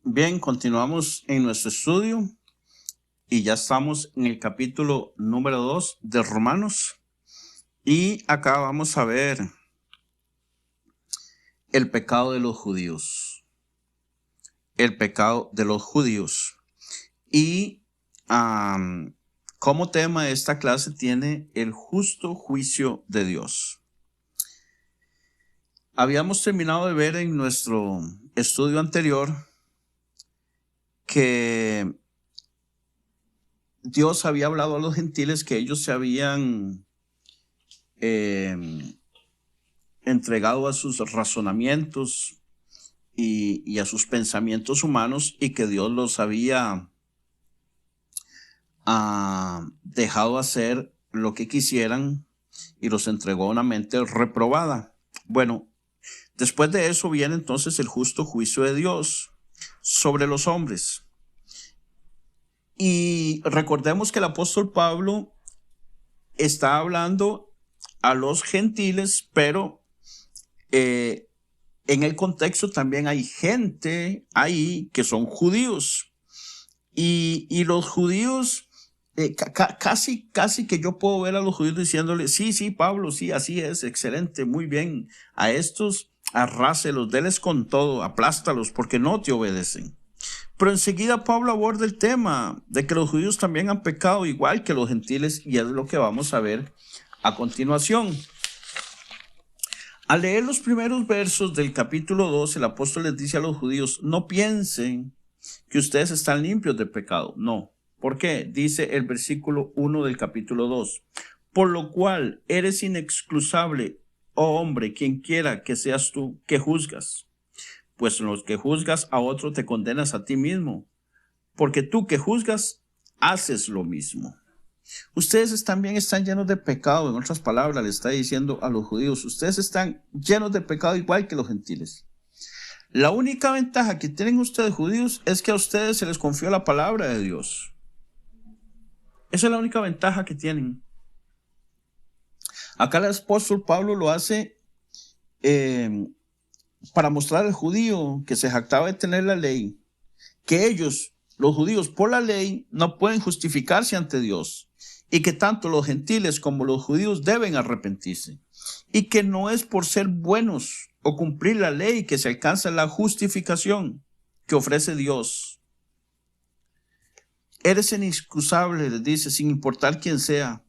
Bien, continuamos en nuestro estudio y ya estamos en el capítulo número 2 de Romanos y acá vamos a ver el pecado de los judíos. El pecado de los judíos. Y como tema de esta clase tiene el justo juicio de Dios. Habíamos terminado de ver en nuestro estudio anterior que Dios había hablado a los gentiles que ellos se habían entregado a sus razonamientos y a sus pensamientos humanos, y que Dios los había dejado hacer lo que quisieran y los entregó a una mente reprobada. Bueno, después de eso viene entonces el justo juicio de Dios sobre los hombres. Y recordemos que el apóstol Pablo está hablando a los gentiles, pero en el contexto también hay gente ahí que son judíos. Y los judíos, casi que yo puedo ver a los judíos diciéndole, sí, Pablo, sí, así es, excelente, muy bien. A estos arráselos, déles con todo, aplástalos, porque no te obedecen. Pero enseguida Pablo aborda el tema de que los judíos también han pecado igual que los gentiles, y es lo que vamos a ver a continuación. Al leer los primeros versos del capítulo 2, el apóstol les dice a los judíos, no piensen que ustedes están limpios de pecado. No. ¿Por qué? Dice el versículo 1 del capítulo 2. Por lo cual eres inexcusable, oh hombre, quien quiera que seas tú, que juzgas. Pues en los que juzgas a otro te condenas a ti mismo, porque tú que juzgas haces lo mismo. Ustedes también están llenos de pecado. En otras palabras, le está diciendo a los judíos, ustedes están llenos de pecado igual que los gentiles. La única ventaja que tienen ustedes judíos es que a ustedes se les confió la palabra de Dios. Esa es la única ventaja que tienen. Acá el apóstol Pablo lo hace para mostrar al judío que se jactaba de tener la ley, que ellos, los judíos, por la ley no pueden justificarse ante Dios, y que tanto los gentiles como los judíos deben arrepentirse, y que no es por ser buenos o cumplir la ley que se alcanza la justificación que ofrece Dios. Eres inexcusable, les dice, sin importar quién sea,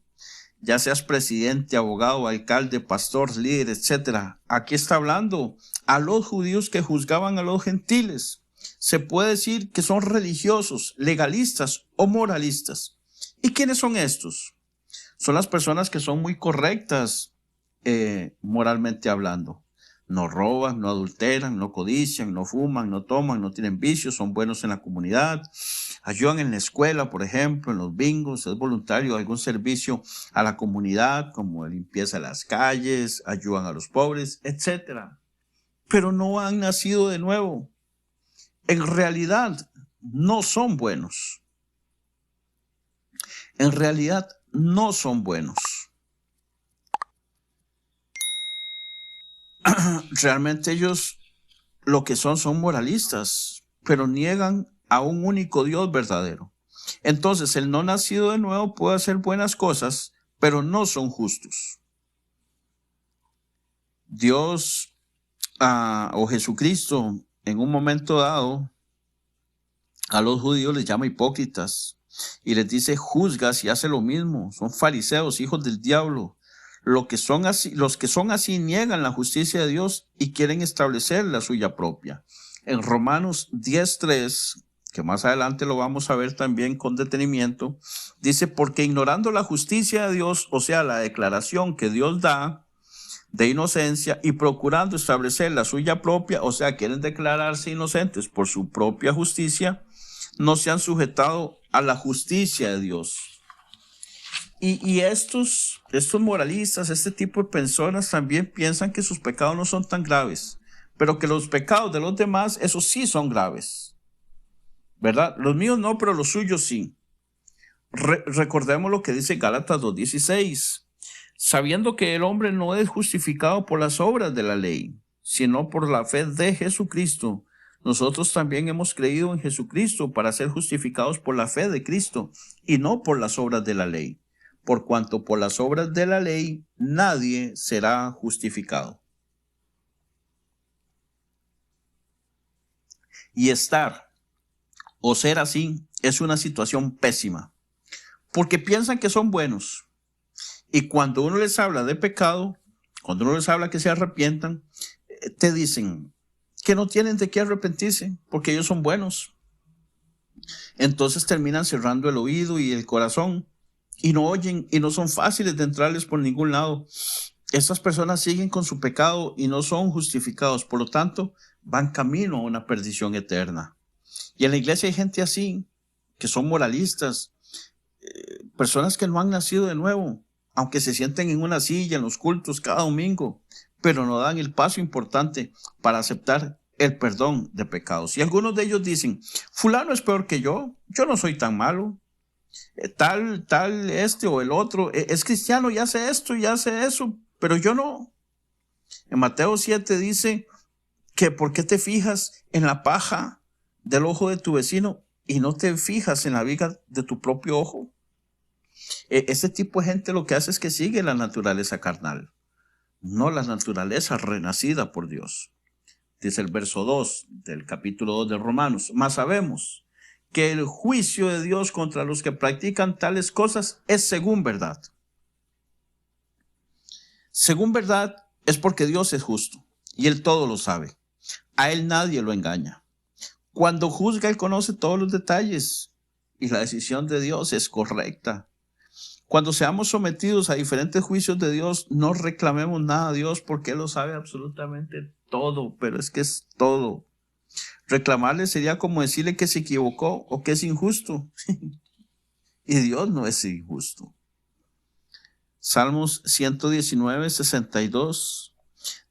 ya seas presidente, abogado, alcalde, pastor, líder, etc. Aquí está hablando a los judíos que juzgaban a los gentiles. Se puede decir que son religiosos, legalistas o moralistas. ¿Y quiénes son estos? Son las personas que son muy correctas moralmente hablando. No roban, no adulteran, no codician, no fuman, no toman, no tienen vicios, son buenos en la comunidad, ayudan en la escuela, por ejemplo, en los bingos, es voluntario algún servicio a la comunidad, como limpieza de las calles, ayudan a los pobres, etc. Pero no han nacido de nuevo. En realidad, no son buenos. En realidad, no son buenos. Realmente ellos lo que son moralistas, pero niegan a un único Dios verdadero. Entonces, el no nacido de nuevo puede hacer buenas cosas, pero no son justos. Dios o Jesucristo, en un momento dado, a los judíos les llama hipócritas y les dice, juzgas y hace lo mismo. Son fariseos, hijos del diablo. Los que son así niegan la justicia de Dios y quieren establecer la suya propia. En Romanos 10:3, que más adelante lo vamos a ver también con detenimiento, dice, porque ignorando la justicia de Dios, o sea, la declaración que Dios da de inocencia, y procurando establecer la suya propia, o sea, quieren declararse inocentes por su propia justicia, no se han sujetado a la justicia de Dios. Y estos moralistas, este tipo de personas también piensan que sus pecados no son tan graves, pero que los pecados de los demás, esos sí son graves, ¿verdad? Los míos no, pero los suyos sí. Recordemos lo que dice Gálatas 2:16, sabiendo que el hombre no es justificado por las obras de la ley, sino por la fe de Jesucristo. nosotros también hemos creído en Jesucristo para ser justificados por la fe de Cristo y no por las obras de la ley, por cuanto por las obras de la ley nadie será justificado. Y estar o ser así es una situación pésima, porque piensan que son buenos. Y cuando uno les habla de pecado, cuando uno les habla que se arrepientan, te dicen que no tienen de qué arrepentirse porque ellos son buenos. Entonces terminan cerrando el oído y el corazón y no oyen y no son fáciles de entrarles por ningún lado. Estas personas siguen con su pecado y no son justificados, por lo tanto van camino a una perdición eterna. Y en la iglesia hay gente así, que son moralistas, personas que no han nacido de nuevo, aunque se sienten en una silla en los cultos cada domingo, pero no dan el paso importante para aceptar el perdón de pecados. Y algunos de ellos dicen, fulano es peor que yo no soy tan malo, tal este o el otro, es cristiano y hace esto y hace eso, pero yo no. En Mateo 7 dice que ¿por qué te fijas en la paja del ojo de tu vecino y no te fijas en la viga de tu propio ojo? Este tipo de gente lo que hace es que sigue la naturaleza carnal, no la naturaleza renacida por Dios. Dice el verso 2 del capítulo 2 de Romanos, mas sabemos que el juicio de Dios contra los que practican tales cosas es según verdad. Según verdad es porque Dios es justo y Él todo lo sabe. A Él nadie lo engaña. Cuando juzga, Él conoce todos los detalles y la decisión de Dios es correcta. Cuando seamos sometidos a diferentes juicios de Dios, no reclamemos nada a Dios porque Él lo sabe absolutamente todo, pero es que es todo. Reclamarle sería como decirle que se equivocó o que es injusto. Y Dios no es injusto. Salmos 119, 62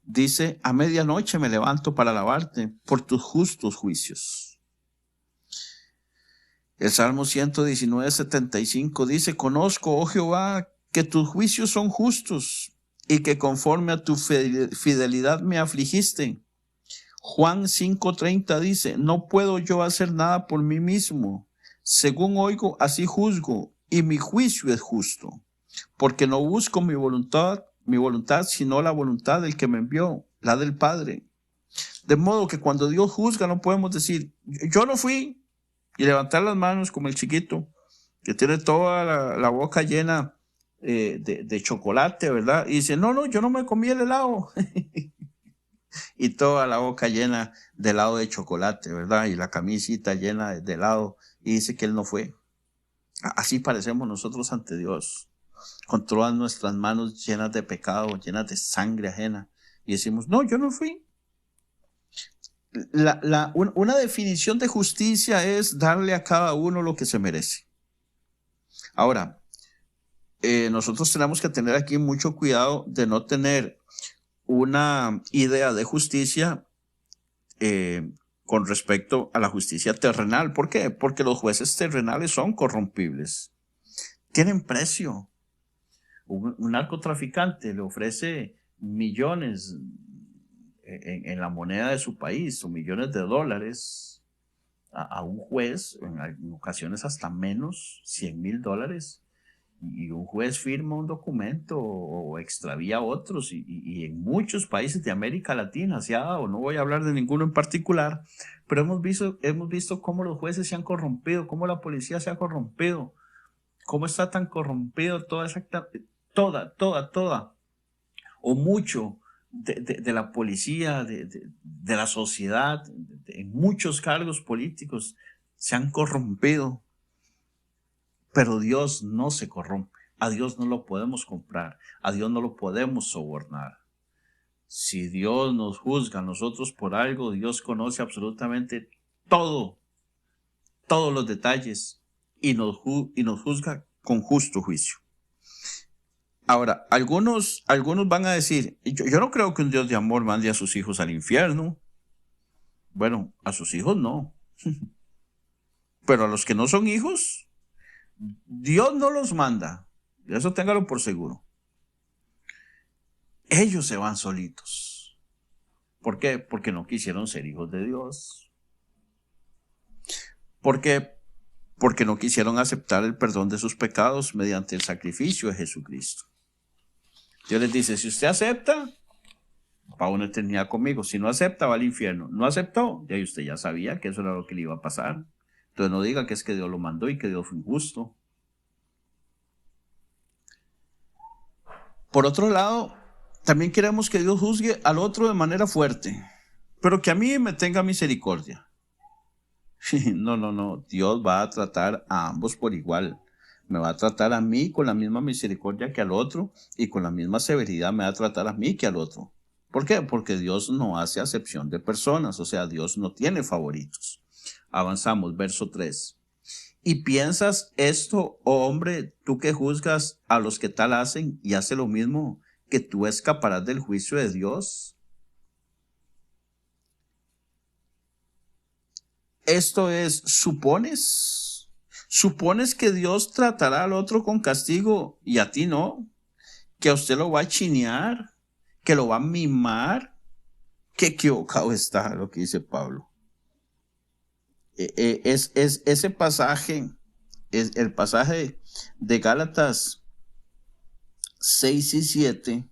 dice, a medianoche me levanto para alabarte por tus justos juicios. El Salmo 119, 75 dice, conozco, oh Jehová, que tus juicios son justos y que conforme a tu fidelidad me afligiste. Juan 5:30 dice, no puedo yo hacer nada por mí mismo. Según oigo, así juzgo, y mi juicio es justo, porque no busco mi voluntad, sino la voluntad del que me envió, la del Padre. De modo que cuando Dios juzga no podemos decir, yo no fui, y levantar las manos como el chiquito, que tiene toda la boca llena de chocolate, ¿verdad? Y dice, no, yo no me comí el helado. Y toda la boca llena de helado de chocolate, ¿verdad? Y la camisita llena de helado, y dice que él no fue. Así parecemos nosotros ante Dios, con todas nuestras manos llenas de pecado, llenas de sangre ajena, y decimos, no, yo no fui. Una definición de justicia es darle a cada uno lo que se merece. Ahora, nosotros tenemos que tener aquí mucho cuidado de no tener una idea de justicia con respecto a la justicia terrenal. ¿Por qué? Porque los jueces terrenales son corrompibles. Tienen precio. Un narcotraficante le ofrece millones en la moneda de su país o millones de dólares a un juez, en ocasiones hasta menos, $100,000, y un juez firma un documento o extravía otros, y en muchos países de América Latina se ha dado, no voy a hablar de ninguno en particular, pero hemos visto cómo los jueces se han corrompido, cómo la policía se ha corrompido, cómo está tan corrompido toda o mucho de la policía, de la sociedad, en muchos cargos políticos se han corrompido. Pero Dios no se corrompe. A Dios no lo podemos comprar. A Dios no lo podemos sobornar. Si Dios nos juzga a nosotros por algo, Dios conoce absolutamente todo, todos los detalles, y nos juzga con justo juicio. Ahora, algunos van a decir, yo no creo que un Dios de amor mande a sus hijos al infierno. Bueno, a sus hijos no. Pero a los que no son hijos, Dios no los manda. Eso téngalo por seguro. Ellos se van solitos. ¿Por qué? Porque no quisieron ser hijos de Dios. ¿Por qué? Porque no quisieron aceptar el perdón de sus pecados mediante el sacrificio de Jesucristo. Dios les dice, si usted acepta, va a una eternidad conmigo. Si no acepta, va al infierno. No aceptó, y ahí usted ya sabía que eso era lo que le iba a pasar. Entonces no diga que es que Dios lo mandó y que Dios fue injusto. Por otro lado, también queremos que Dios juzgue al otro de manera fuerte, pero que a mí me tenga misericordia. No. Dios va a tratar a ambos por igual. Me va a tratar a mí con la misma misericordia que al otro, y con la misma severidad me va a tratar a mí que al otro. ¿Por qué? Porque Dios no hace acepción de personas, o sea, Dios no tiene favoritos. Avanzamos, verso 3. ¿Y piensas esto, oh hombre, tú que juzgas a los que tal hacen y hace lo mismo, que tú escaparás del juicio de Dios? Esto es, ¿supones que Dios tratará al otro con castigo y a ti no? ¿Que a usted lo va a chinear? ¿Que lo va a mimar? Qué equivocado está lo que dice Pablo. Ese pasaje, es el pasaje de Gálatas 6 y 7,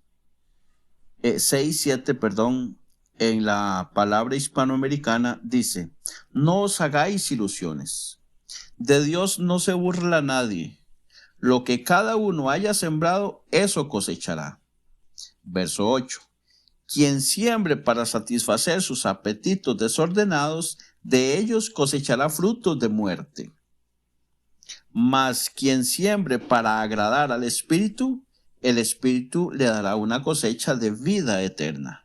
6:7, perdón, en la palabra hispanoamericana dice, no os hagáis ilusiones. De Dios no se burla nadie. Lo que cada uno haya sembrado, eso cosechará. Verso 8. Quien siembre para satisfacer sus apetitos desordenados, de ellos cosechará frutos de muerte. Mas quien siembre para agradar al Espíritu, el Espíritu le dará una cosecha de vida eterna.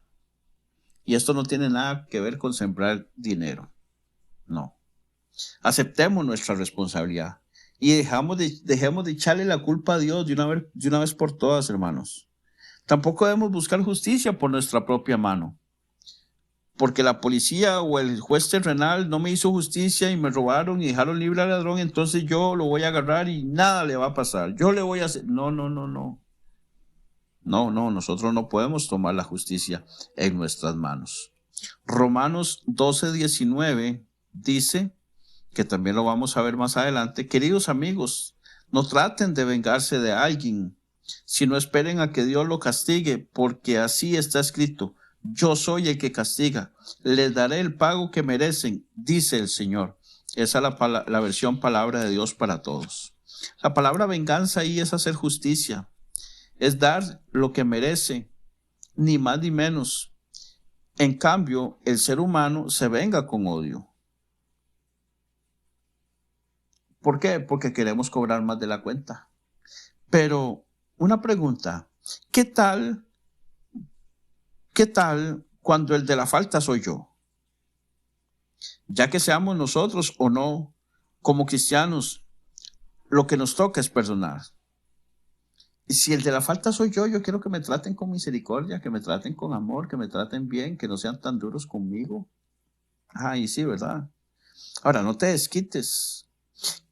Y esto no tiene nada que ver con sembrar dinero. No. Aceptemos nuestra responsabilidad y dejemos de echarle la culpa a Dios de una vez por todas, hermanos. Tampoco debemos buscar justicia por nuestra propia mano. Porque la policía o el juez terrenal no me hizo justicia y me robaron y dejaron libre al ladrón, entonces yo lo voy a agarrar y nada le va a pasar. Yo le voy a hacer... No. No, nosotros no podemos tomar la justicia en nuestras manos. Romanos 12:19 dice, que también lo vamos a ver más adelante, queridos amigos, no traten de vengarse de alguien, sino esperen a que Dios lo castigue, porque así está escrito, yo soy el que castiga, les daré el pago que merecen, dice el Señor. Esa es la versión palabra de Dios para todos. La palabra venganza ahí es hacer justicia, es dar lo que merece, ni más ni menos. En cambio, el ser humano se venga con odio. ¿Por qué? Porque queremos cobrar más de la cuenta. Pero una pregunta, ¿qué tal cuando el de la falta soy yo? Ya que seamos nosotros o no, como cristianos, lo que nos toca es perdonar. Y si el de la falta soy yo quiero que me traten con misericordia, que me traten con amor, que me traten bien, que no sean tan duros conmigo. Y sí, ¿verdad? Ahora, no te desquites.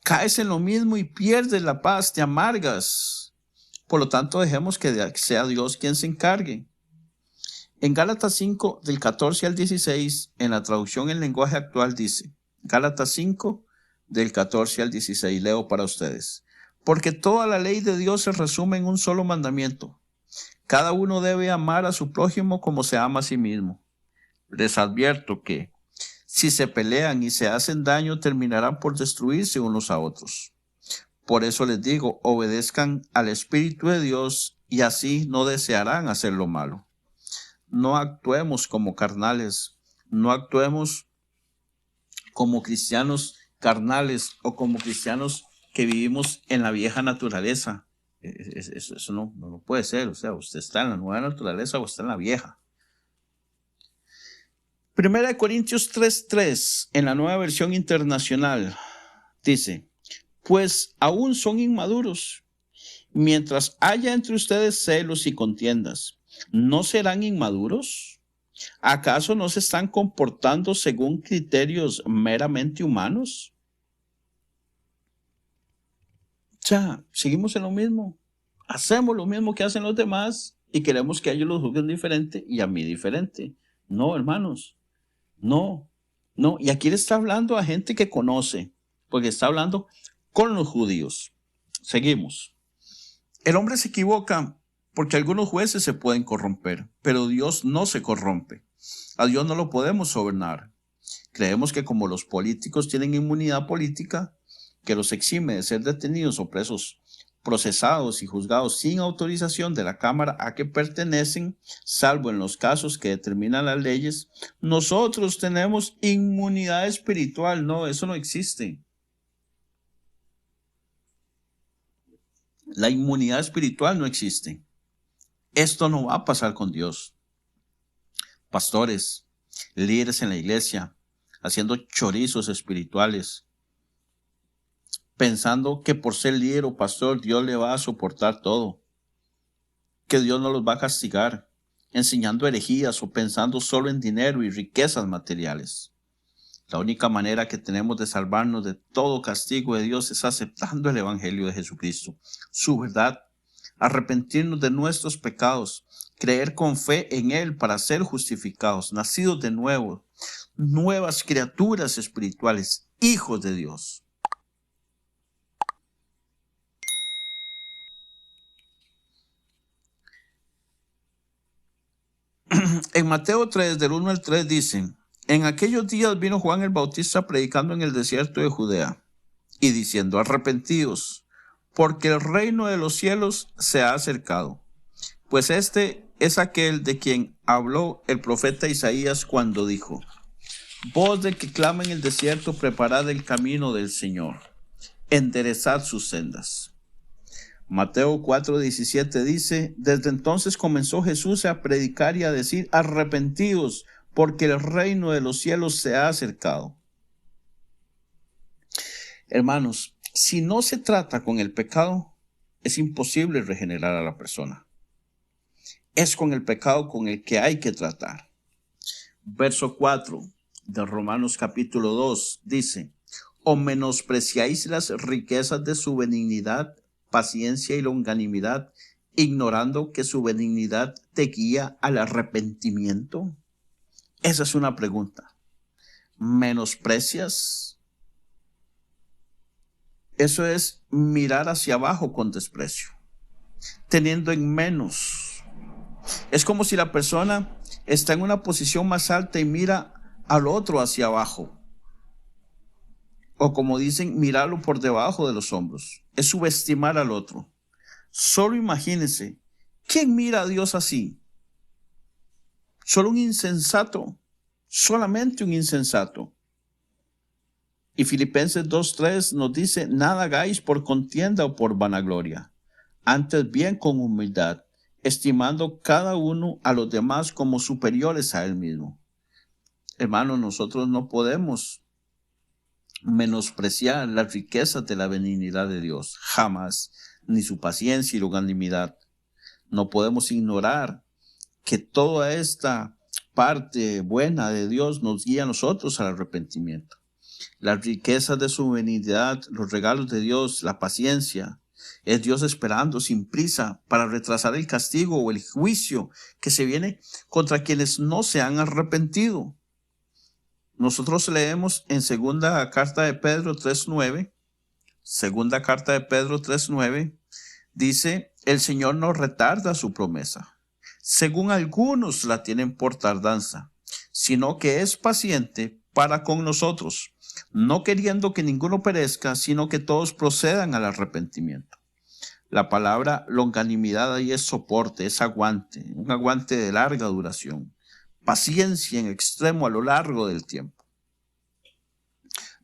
Caes en lo mismo y pierdes la paz, te amargas. Por lo tanto, dejemos que sea Dios quien se encargue. En Gálatas 5, del 14 al 16, en la traducción en lenguaje actual dice, Gálatas 5, del 14 al 16, leo para ustedes. Porque toda la ley de Dios se resume en un solo mandamiento. Cada uno debe amar a su prójimo como se ama a sí mismo. Les advierto que, si se pelean y se hacen daño, terminarán por destruirse unos a otros. Por eso les digo, obedezcan al Espíritu de Dios y así no desearán hacer lo malo. No actuemos como carnales, no actuemos como cristianos carnales o como cristianos que vivimos en la vieja naturaleza. Eso no puede ser, o sea, usted está en la nueva naturaleza o está en la vieja. Primera de Corintios 3:3, en la nueva versión internacional, dice, pues aún son inmaduros, mientras haya entre ustedes celos y contiendas, ¿no serán inmaduros? ¿Acaso no se están comportando según criterios meramente humanos? Ya, seguimos en lo mismo, hacemos lo mismo que hacen los demás y queremos que ellos los juzguen diferente y a mí diferente. No, hermanos. No, y aquí le está hablando a gente que conoce, porque está hablando con los judíos. Seguimos. El hombre se equivoca porque algunos jueces se pueden corromper, pero Dios no se corrompe. A Dios no lo podemos sobornar. Creemos que como los políticos tienen inmunidad política, que los exime de ser detenidos o presos, procesados y juzgados sin autorización de la Cámara a que pertenecen, salvo en los casos que determinan las leyes, nosotros tenemos inmunidad espiritual. No, eso no existe. La inmunidad espiritual no existe. Esto no va a pasar con Dios. Pastores, líderes en la iglesia, haciendo chorizos espirituales, pensando que por ser líder o pastor Dios le va a soportar todo, que Dios no los va a castigar, enseñando herejías o pensando solo en dinero y riquezas materiales. La única manera que tenemos de salvarnos de todo castigo de Dios es aceptando el Evangelio de Jesucristo, su verdad, arrepentirnos de nuestros pecados, creer con fe en Él para ser justificados, nacidos de nuevo, nuevas criaturas espirituales, hijos de Dios. En Mateo 3, del 1 al 3 dicen: en aquellos días vino Juan el Bautista predicando en el desierto de Judea y diciendo: arrepentidos, porque el reino de los cielos se ha acercado. Pues este es aquel de quien habló el profeta Isaías cuando dijo: voz de que clama en el desierto, preparad el camino del Señor, enderezad sus sendas. Mateo 4:17 dice: desde entonces comenzó Jesús a predicar y a decir: arrepentidos, porque el reino de los cielos se ha acercado. Hermanos, si no se trata con el pecado, es imposible regenerar a la persona. Es con el pecado con el que hay que tratar. Verso 4 de Romanos capítulo 2 dice: o menospreciáis las riquezas de su benignidad, paciencia y longanimidad, ignorando que su benignidad te guía al arrepentimiento. Esa es una pregunta. ¿Menosprecias? Eso es mirar hacia abajo con desprecio, teniendo en menos. Es como si la persona está en una posición más alta y mira al otro hacia abajo. O como dicen, mirarlo por debajo de los hombros. Es subestimar al otro. Solo imagínense, ¿quién mira a Dios así? Solo un insensato. Solamente un insensato. Y Filipenses 2:3 nos dice: nada hagáis por contienda o por vanagloria, antes bien con humildad, estimando cada uno a los demás como superiores a él mismo. Hermanos, nosotros no podemos menospreciar las riquezas de la benignidad de Dios, jamás, ni su paciencia y longanimidad. No podemos ignorar que toda esta parte buena de Dios nos guía a nosotros al arrepentimiento. Las riquezas de su benignidad, los regalos de Dios, la paciencia, es Dios esperando sin prisa para retrasar el castigo o el juicio que se viene contra quienes no se han arrepentido. Nosotros leemos en segunda carta de Pedro 3:9, segunda carta de Pedro 3:9, dice: el Señor no retarda su promesa, según algunos la tienen por tardanza, sino que es paciente para con nosotros, no queriendo que ninguno perezca, sino que todos procedan al arrepentimiento. La palabra longanimidad ahí es soporte, es aguante, un aguante de larga duración, paciencia en extremo a lo largo del tiempo.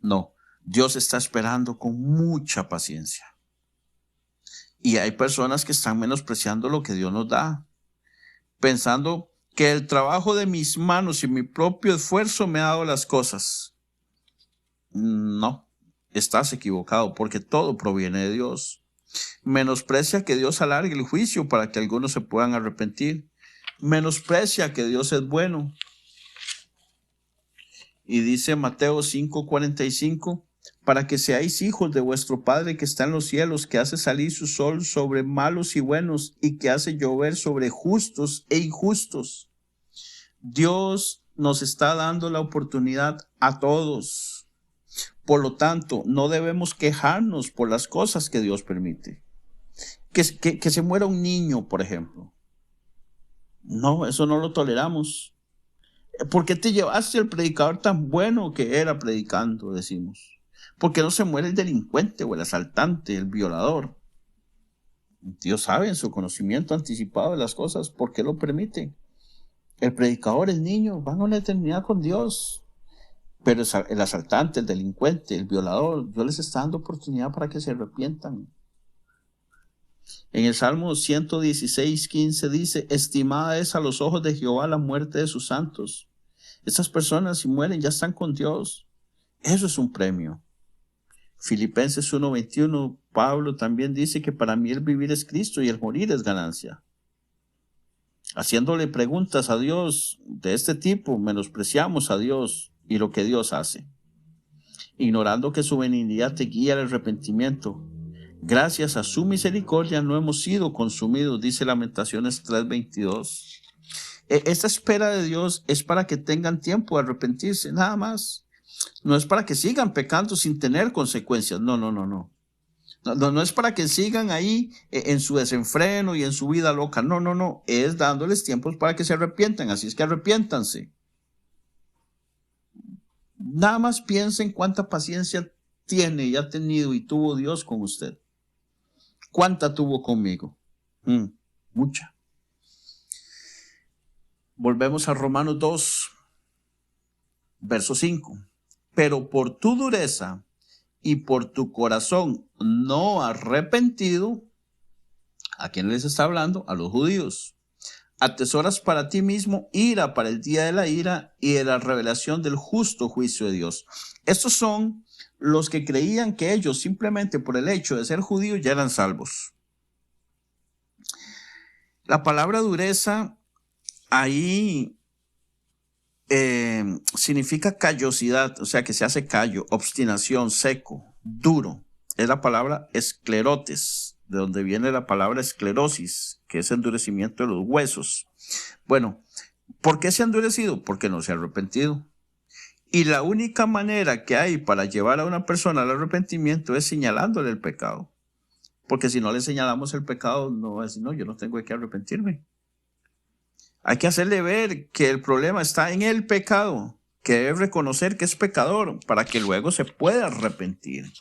No, Dios está esperando con mucha paciencia. Y hay personas que están menospreciando lo que Dios nos da, pensando que el trabajo de mis manos y mi propio esfuerzo me ha dado las cosas. No, estás equivocado, porque todo proviene de Dios. Menosprecia que Dios alargue el juicio para que algunos se puedan arrepentir. Menosprecia que Dios es bueno. Y dice Mateo 5:45: para que seáis hijos de vuestro Padre que está en los cielos, que hace salir su sol sobre malos y buenos, y que hace llover sobre justos e injustos. Dios nos está dando la oportunidad a todos. Por lo tanto, no debemos quejarnos por las cosas que Dios permite. Que se muera un niño, por ejemplo. No, eso no lo toleramos. ¿Por qué te llevaste al predicador tan bueno que era predicando? Decimos. ¿Por qué no se muere el delincuente o el asaltante, el violador? Dios sabe en su conocimiento anticipado de las cosas, ¿por qué lo permite? El predicador, el niño, van a la eternidad con Dios. Pero el asaltante, el delincuente, el violador, Dios les está dando oportunidad para que se arrepientan. En el Salmo 116:15 dice: estimada es a los ojos de Jehová la muerte de sus santos. Estas personas, si mueren, ya están con Dios. Eso es un premio. Filipenses 1:21, Pablo también dice que para mí el vivir es Cristo y el morir es ganancia. Haciéndole preguntas a Dios de este tipo, menospreciamos a Dios y lo que Dios hace, ignorando que su benignidad te guía al arrepentimiento. Gracias a su misericordia no hemos sido consumidos, dice Lamentaciones 3:22. Esta espera de Dios es para que tengan tiempo de arrepentirse, nada más. No es para que sigan pecando sin tener consecuencias. No. No es para que sigan ahí en su desenfreno y en su vida loca. No. Es dándoles tiempos para que se arrepientan. Así es que arrepiéntanse. Nada más piensen cuánta paciencia tiene y ha tenido y tuvo Dios con usted. ¿Cuánta tuvo conmigo? Mucha. Volvemos a Romanos 2, verso 5. Pero por tu dureza y por tu corazón no arrepentido, ¿a quién les está hablando? A los judíos. Atesoras para ti mismo ira para el día de la ira y de la revelación del justo juicio de Dios. Estos son los que creían que ellos simplemente por el hecho de ser judíos ya eran salvos. La palabra dureza ahí significa callosidad, o sea que se hace callo, obstinación, seco, duro. Es la palabra esclerotes, de donde viene la palabra esclerosis, que es endurecimiento de los huesos. Bueno, ¿por qué se ha endurecido? Porque no se ha arrepentido. Y la única manera que hay para llevar a una persona al arrepentimiento es señalándole el pecado. Porque si no le señalamos el pecado, no va a decir, no, yo no tengo que arrepentirme. Hay que hacerle ver que el problema está en el pecado, que debe reconocer que es pecador para que luego se pueda arrepentir.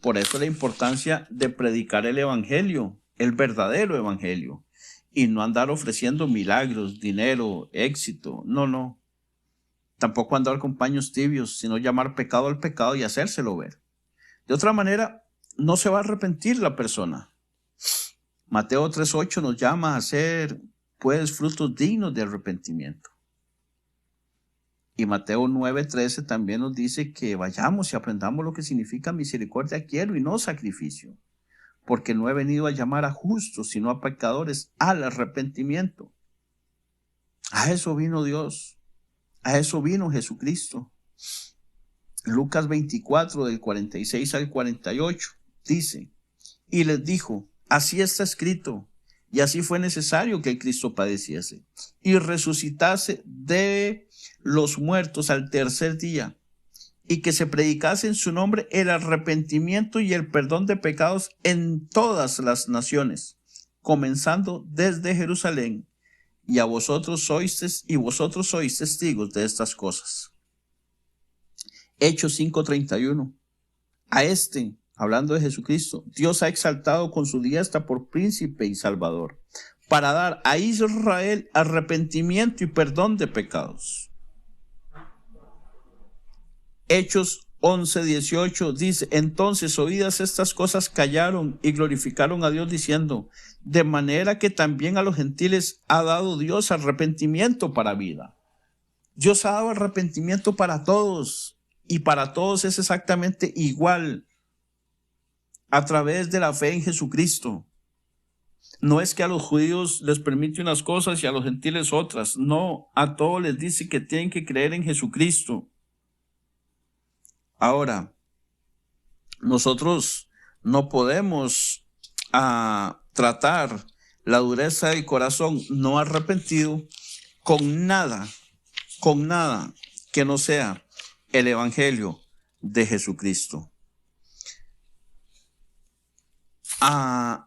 Por eso la importancia de predicar el evangelio, el verdadero evangelio, y no andar ofreciendo milagros, dinero, éxito. No. Tampoco andar con paños tibios, sino llamar pecado al pecado y hacérselo ver. De otra manera, no se va a arrepentir la persona. Mateo 3:8 nos llama a hacer pues frutos dignos de arrepentimiento. Y Mateo 9:13 también nos dice que vayamos y aprendamos lo que significa misericordia quiero y no sacrificio, porque no he venido a llamar a justos, sino a pecadores al arrepentimiento. A eso vino Dios, a eso vino Jesucristo. Lucas 24, del 46 al 48, dice, y les dijo, así está escrito, y así fue necesario que el Cristo padeciese y resucitase de los muertos al tercer día, y que se predicase en su nombre el arrepentimiento y el perdón de pecados en todas las naciones, comenzando desde Jerusalén, y vosotros sois testigos de estas cosas. Hechos 5:31. A este, hablando de Jesucristo, Dios ha exaltado con su diestra por príncipe y salvador, para dar a Israel arrepentimiento y perdón de pecados. Hechos 11:18 dice, entonces oídas estas cosas callaron y glorificaron a Dios diciendo, de manera que también a los gentiles ha dado Dios arrepentimiento para vida. Dios ha dado arrepentimiento para todos y para todos es exactamente igual a través de la fe en Jesucristo. No es que a los judíos les permite unas cosas y a los gentiles otras. No, a todos les dice que tienen que creer en Jesucristo. Ahora, nosotros no podemos tratar la dureza del corazón no arrepentido con nada que no sea el evangelio, de Jesucristo.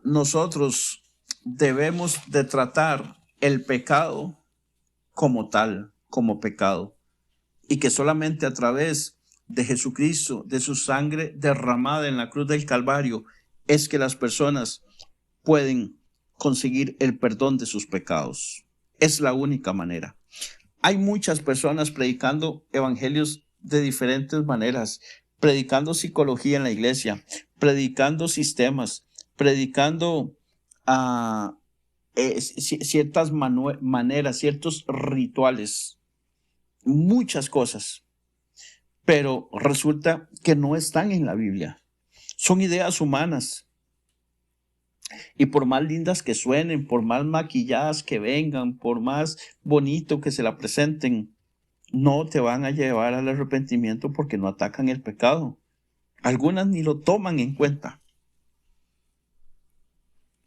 Nosotros debemos de tratar el pecado como tal, como pecado, y que solamente a través de Jesucristo, de su sangre derramada en la cruz del Calvario, es que las personas pueden conseguir el perdón de sus pecados. Es la única manera. Hay muchas personas predicando evangelios de diferentes maneras, predicando psicología en la iglesia, predicando sistemas, predicando ciertas maneras, ciertos rituales, muchas cosas, pero resulta que no están en la Biblia. Son ideas humanas. Y por más lindas que suenen, por más maquilladas que vengan, por más bonito que se la presenten, no te van a llevar al arrepentimiento porque no atacan el pecado. Algunas ni lo toman en cuenta.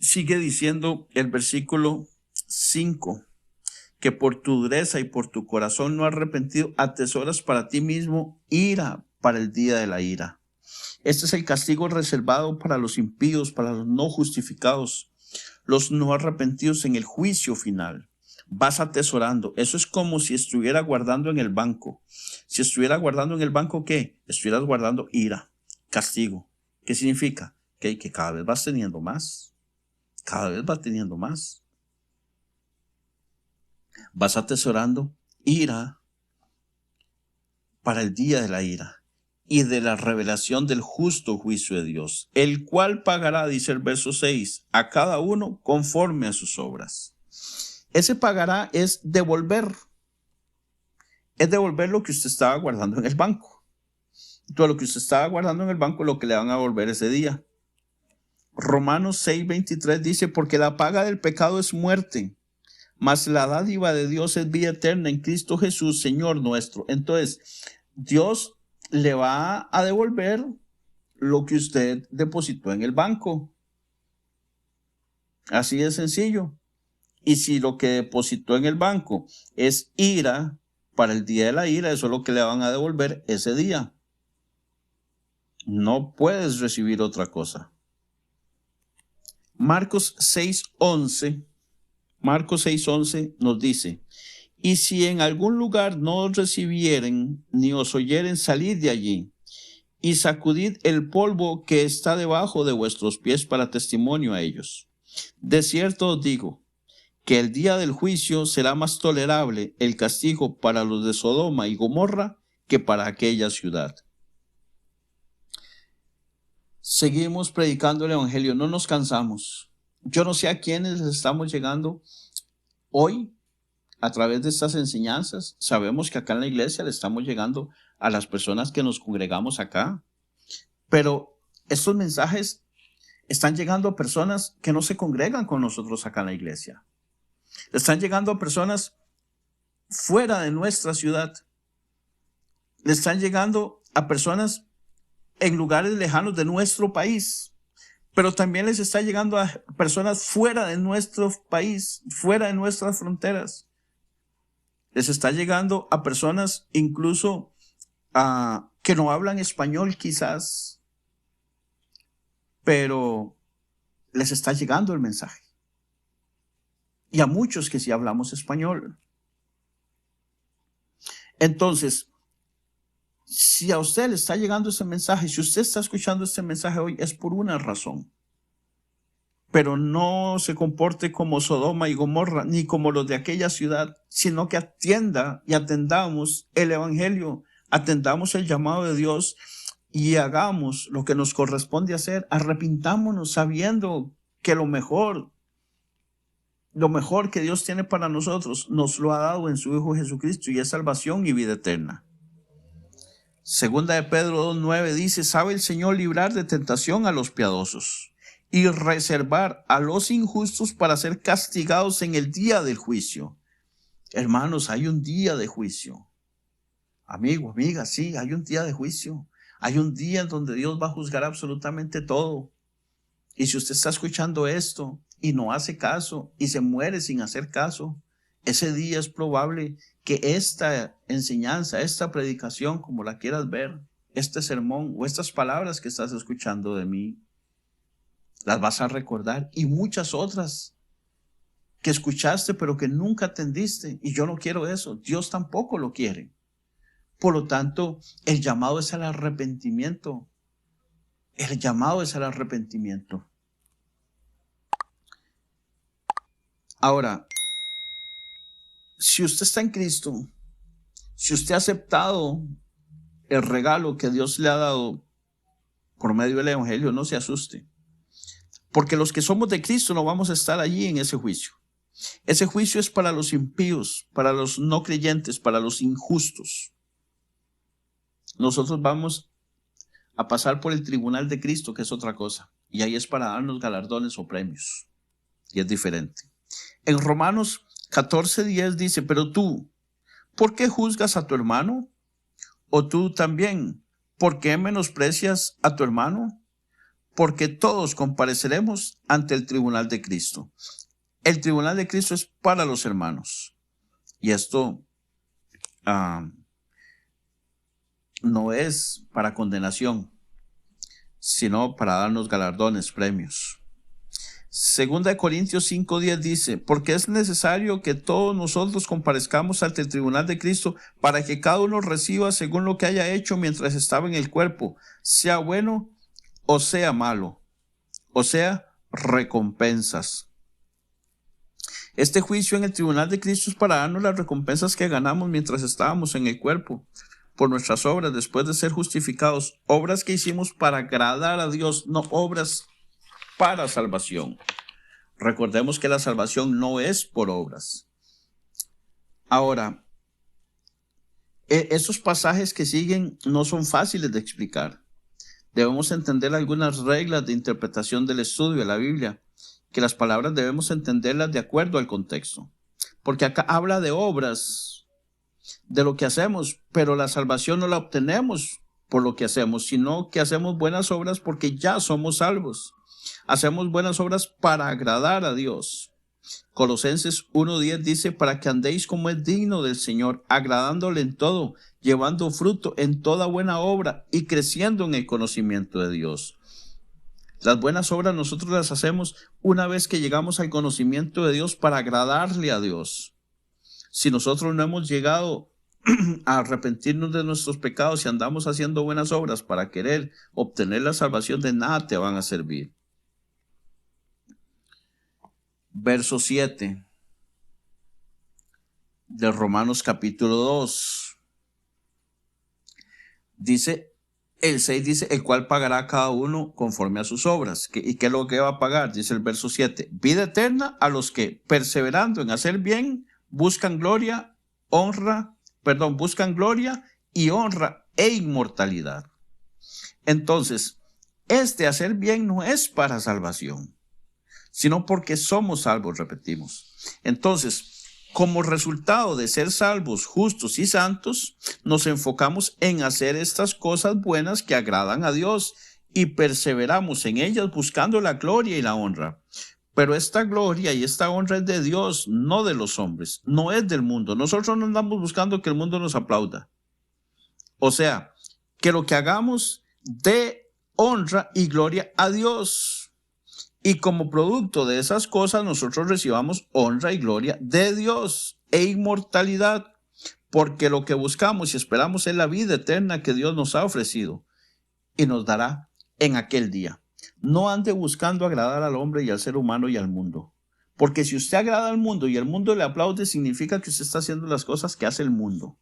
Sigue diciendo el versículo 5, que por tu dureza y por tu corazón no arrepentido atesoras para ti mismo ira para el día de la ira. Este es el castigo reservado para los impíos, para los no justificados, los no arrepentidos en el juicio final. Vas atesorando. Eso es como si estuviera guardando en el banco. Si estuviera guardando en el banco, ¿qué? Estuvieras guardando ira, castigo. ¿Qué significa? Que cada vez vas teniendo más. Cada vez vas teniendo más. Vas atesorando ira para el día de la ira y de la revelación del justo juicio de Dios, el cual pagará, dice el verso 6, a cada uno conforme a sus obras. Ese pagará es devolver lo que usted estaba guardando en el banco. Todo lo que usted estaba guardando en el banco es lo que le van a devolver ese día. Romanos 6:23 dice, porque la paga del pecado es muerte, mas la dádiva de Dios es vida eterna en Cristo Jesús, Señor nuestro. Entonces, Dios le va a devolver lo que usted depositó en el banco. Así de sencillo. Y si lo que depositó en el banco es ira para el día de la ira, eso es lo que le van a devolver ese día. No puedes recibir otra cosa. Marcos 6:11 nos dice, y si en algún lugar no os recibieren ni os oyeren, salid de allí y sacudid el polvo que está debajo de vuestros pies para testimonio a ellos. De cierto os digo que el día del juicio será más tolerable el castigo para los de Sodoma y Gomorra que para aquella ciudad. Seguimos predicando el evangelio, no nos cansamos. Yo no sé a quiénes estamos llegando hoy a través de estas enseñanzas. Sabemos que acá en la iglesia le estamos llegando a las personas que nos congregamos acá, pero estos mensajes están llegando a personas que no se congregan con nosotros acá en la iglesia. Están llegando a personas fuera de nuestra ciudad. Le están llegando a personas en lugares lejanos de nuestro país, pero también les está llegando a personas fuera de nuestro país, fuera de nuestras fronteras. Les está llegando a personas incluso que no hablan español quizás, pero les está llegando el mensaje. Y a muchos que sí hablamos español. Entonces, si a usted le está llegando ese mensaje, si usted está escuchando este mensaje hoy, es por una razón. Pero no se comporte como Sodoma y Gomorra, ni como los de aquella ciudad, sino que atienda y atendamos el evangelio, atendamos el llamado de Dios y hagamos lo que nos corresponde hacer. Arrepintámonos sabiendo que lo mejor que Dios tiene para nosotros nos lo ha dado en su Hijo Jesucristo, y es salvación y vida eterna. Segunda de Pedro 2:9 dice, sabe el Señor librar de tentación a los piadosos y reservar a los injustos para ser castigados en el día del juicio. Hermanos, hay un día de juicio. Amigo, amiga, sí, hay un día de juicio. Hay un día en donde Dios va a juzgar absolutamente todo. Y si usted está escuchando esto y no hace caso y se muere sin hacer caso, ese día es probable que esta enseñanza, esta predicación, como la quieras ver, este sermón o estas palabras que estás escuchando de mí, las vas a recordar, y muchas otras que escuchaste pero que nunca atendiste. Y yo no quiero eso, Dios tampoco lo quiere. Por lo tanto, el llamado es al arrepentimiento. El llamado es al arrepentimiento. Ahora, si usted está en Cristo, si usted ha aceptado el regalo que Dios le ha dado por medio del Evangelio, no se asuste. Porque los que somos de Cristo no vamos a estar allí en ese juicio. Ese juicio es para los impíos, para los no creyentes, para los injustos. Nosotros vamos a pasar por el tribunal de Cristo, que es otra cosa. Y ahí es para darnos galardones o premios. Y es diferente. En Romanos 14:10 dice, pero tú, ¿por qué juzgas a tu hermano? ¿O tú también, por qué menosprecias a tu hermano? Porque todos compareceremos ante el tribunal de Cristo. El tribunal de Cristo es para los hermanos. Y esto no es para condenación, sino para darnos galardones, premios. Segunda de Corintios 5:10 dice, porque es necesario que todos nosotros comparezcamos ante el tribunal de Cristo para que cada uno reciba según lo que haya hecho mientras estaba en el cuerpo, sea bueno o sea malo, o sea, recompensas. Este juicio en el tribunal de Cristo es para darnos las recompensas que ganamos mientras estábamos en el cuerpo, por nuestras obras, después de ser justificados, obras que hicimos para agradar a Dios, no obras para salvación. Recordemos que la salvación no es por obras. Ahora, esos pasajes que siguen no son fáciles de explicar. Debemos entender algunas reglas de interpretación del estudio de la Biblia, que las palabras debemos entenderlas de acuerdo al contexto. Porque acá habla de obras, de lo que hacemos, pero la salvación no la obtenemos por lo que hacemos, sino que hacemos buenas obras porque ya somos salvos. Hacemos buenas obras para agradar a Dios. Colosenses 1:10 dice, para que andéis como es digno del Señor, agradándole en todo, llevando fruto en toda buena obra y creciendo en el conocimiento de Dios. Las buenas obras nosotros las hacemos una vez que llegamos al conocimiento de Dios para agradarle a Dios. Si nosotros no hemos llegado a arrepentirnos de nuestros pecados y andamos haciendo buenas obras para querer obtener la salvación, de nada te van a servir. Verso 7 de Romanos capítulo 2. Dice, el 6 dice, el cual pagará a cada uno conforme a sus obras. ¿Y qué es lo que va a pagar? Dice el verso 7. Vida eterna a los que, perseverando en hacer bien, buscan gloria y honra e inmortalidad. Entonces, hacer bien no es para salvación, sino porque somos salvos, repetimos. Entonces, como resultado de ser salvos, justos y santos, nos enfocamos en hacer estas cosas buenas que agradan a Dios y perseveramos en ellas buscando la gloria y la honra. Pero esta gloria y esta honra es de Dios, no de los hombres, no es del mundo. Nosotros no andamos buscando que el mundo nos aplauda. O sea, que lo que hagamos dé honra y gloria a Dios. Y como producto de esas cosas nosotros recibamos honra y gloria de Dios e inmortalidad, porque lo que buscamos y esperamos es la vida eterna que Dios nos ha ofrecido y nos dará en aquel día. No ande buscando agradar al hombre y al ser humano y al mundo, porque si usted agrada al mundo y el mundo le aplaude, significa que usted está haciendo las cosas que hace el mundo,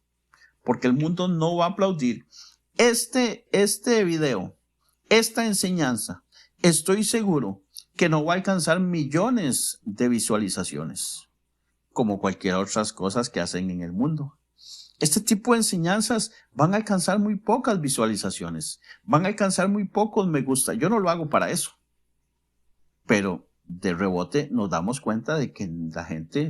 porque el mundo no va a aplaudir. Este video, esta enseñanza, estoy seguro que no va a alcanzar millones de visualizaciones, como cualquier otras cosas que hacen en el mundo. Este tipo de enseñanzas van a alcanzar muy pocas visualizaciones, van a alcanzar muy pocos me gusta. Yo no lo hago para eso, pero de rebote nos damos cuenta de que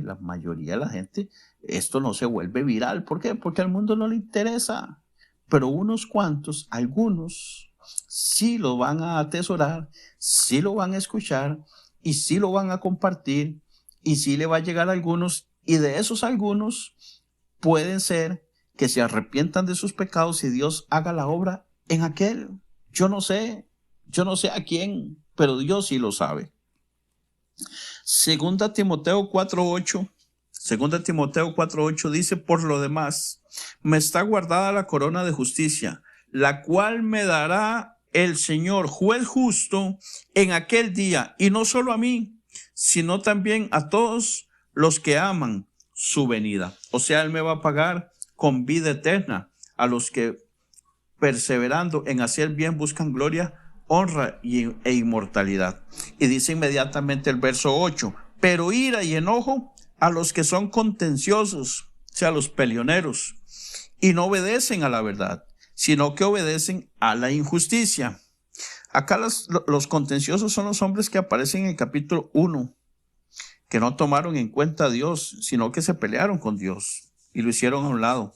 la mayoría de la gente, esto no se vuelve viral. ¿Por qué? Porque al mundo no le interesa, pero unos cuantos, algunos, sí lo van a atesorar, sí lo van a escuchar y sí lo van a compartir y sí le va a llegar a algunos, y de esos algunos pueden ser que se arrepientan de sus pecados y Dios haga la obra en aquel. Yo no sé a quién, pero Dios sí lo sabe. Segunda Timoteo 4:8 dice: por lo demás, me está guardada la corona de justicia, la cual me dará el Señor, juez justo, en aquel día, y no solo a mí, sino también a todos los que aman su venida. O sea, Él me va a pagar con vida eterna a los que, perseverando en hacer bien, buscan gloria, honra e inmortalidad. Y dice inmediatamente el verso 8: pero ira y enojo a los que son contenciosos, o sea, los peleoneros, y no obedecen a la verdad, sino que obedecen a la injusticia. Acá los contenciosos son los hombres que aparecen en el capítulo 1, que no tomaron en cuenta a Dios, sino que se pelearon con Dios y lo hicieron a un lado.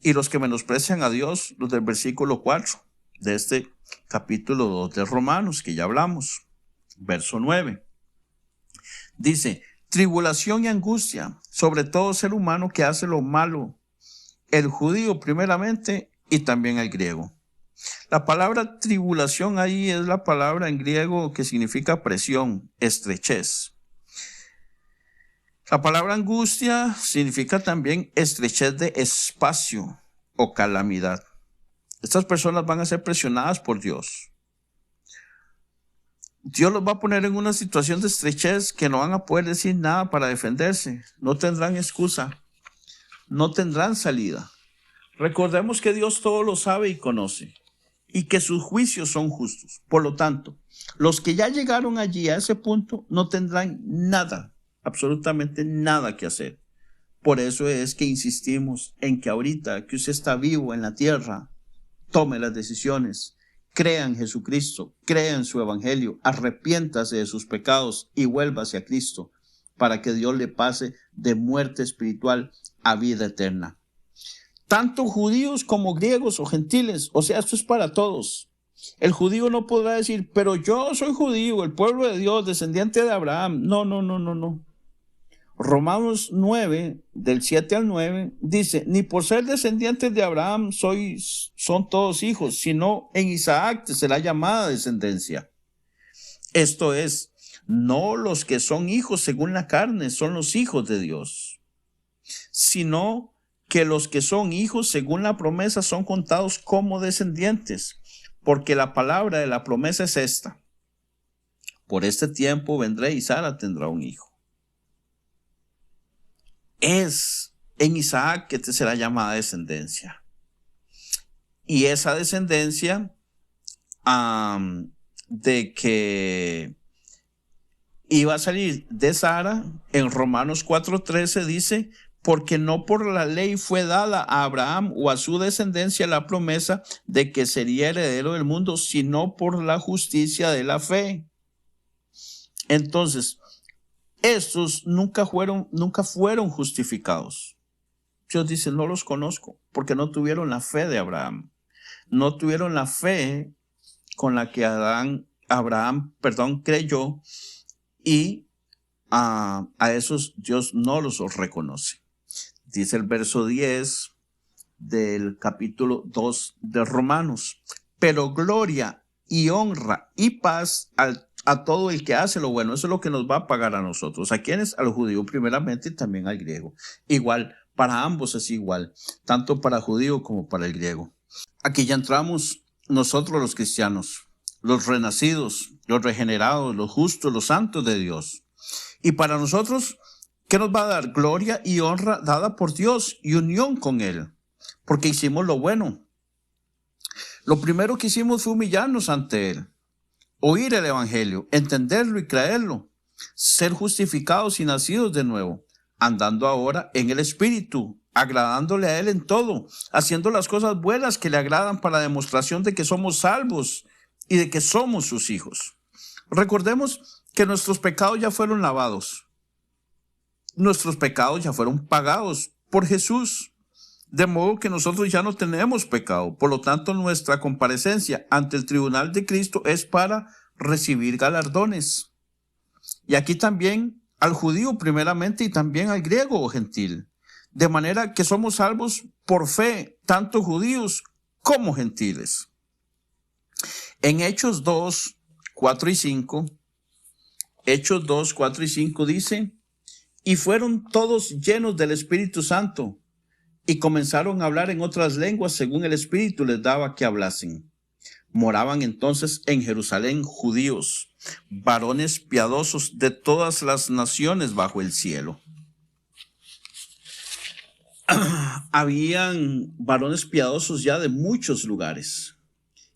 Y los que menosprecian a Dios, los del versículo 4 de este capítulo 2 de Romanos, que ya hablamos, verso 9. Dice: tribulación y angustia sobre todo ser humano que hace lo malo, el judío primeramente y también el griego. La palabra tribulación ahí es la palabra en griego que significa presión, estrechez. La palabra angustia significa también estrechez de espacio o calamidad. Estas personas van a ser presionadas por Dios. Dios los va a poner en una situación de estrechez que no van a poder decir nada para defenderse. No tendrán excusa. No tendrán salida. Recordemos que Dios todo lo sabe y conoce, y que sus juicios son justos. Por lo tanto, los que ya llegaron allí a ese punto no tendrán nada, absolutamente nada que hacer. Por eso es que insistimos en que ahorita que usted está vivo en la tierra, tome las decisiones, crea en Jesucristo, crea en su evangelio, arrepiéntase de sus pecados y vuélvase a Cristo, para que Dios le pase de muerte espiritual a vida eterna. Tanto judíos como griegos o gentiles, o sea, esto es para todos. El judío no podrá decir: pero yo soy judío, el pueblo de Dios, descendiente de Abraham. No. Romanos 9, del 7 al 9, dice: ni por ser descendientes de Abraham son todos hijos, sino en Isaac te será llamada descendencia. Esto es, no los que son hijos según la carne son los hijos de Dios, sino que los que son hijos según la promesa son contados como descendientes, porque la palabra de la promesa es esta: por este tiempo vendré y Sara tendrá un hijo. Es en Isaac que te será llamada descendencia. Y esa descendencia de que iba a salir de Sara, en Romanos 4:13 dice: porque no por la ley fue dada a Abraham o a su descendencia la promesa de que sería heredero del mundo, sino por la justicia de la fe. Entonces, estos nunca fueron justificados. Dios dice: no los conozco, porque no tuvieron la fe de Abraham. No tuvieron la fe con la que Abraham creyó, y a esos Dios no los reconoce. Dice el verso 10 del capítulo 2 de Romanos: pero gloria y honra y paz a todo el que hace lo bueno. Eso es lo que nos va a pagar a nosotros. ¿A quiénes? Al judío primeramente y también al griego. Igual, para ambos es igual, tanto para judío como para el griego. Aquí ya entramos nosotros los cristianos, los renacidos, los regenerados, los justos, los santos de Dios. Y para nosotros, ¿qué nos va a dar? Gloria y honra dada por Dios y unión con Él, porque hicimos lo bueno. Lo primero que hicimos fue humillarnos ante Él, oír el evangelio, entenderlo y creerlo, ser justificados y nacidos de nuevo, andando ahora en el Espíritu, agradándole a Él en todo, haciendo las cosas buenas que le agradan para demostración de que somos salvos y de que somos sus hijos. Recordemos que nuestros pecados ya fueron lavados. Nuestros pecados ya fueron pagados por Jesús, de modo que nosotros ya no tenemos pecado. Por lo tanto, nuestra comparecencia ante el tribunal de Cristo es para recibir galardones. Y aquí también al judío primeramente y también al griego o gentil. De manera que somos salvos por fe, tanto judíos como gentiles. En Hechos 2, 4 y 5, Hechos 2, 4 y 5 dice, y fueron todos llenos del Espíritu Santo y comenzaron a hablar en otras lenguas según el Espíritu les daba que hablasen. Moraban entonces en Jerusalén judíos, varones piadosos de todas las naciones bajo el cielo. Habían varones piadosos ya de muchos lugares.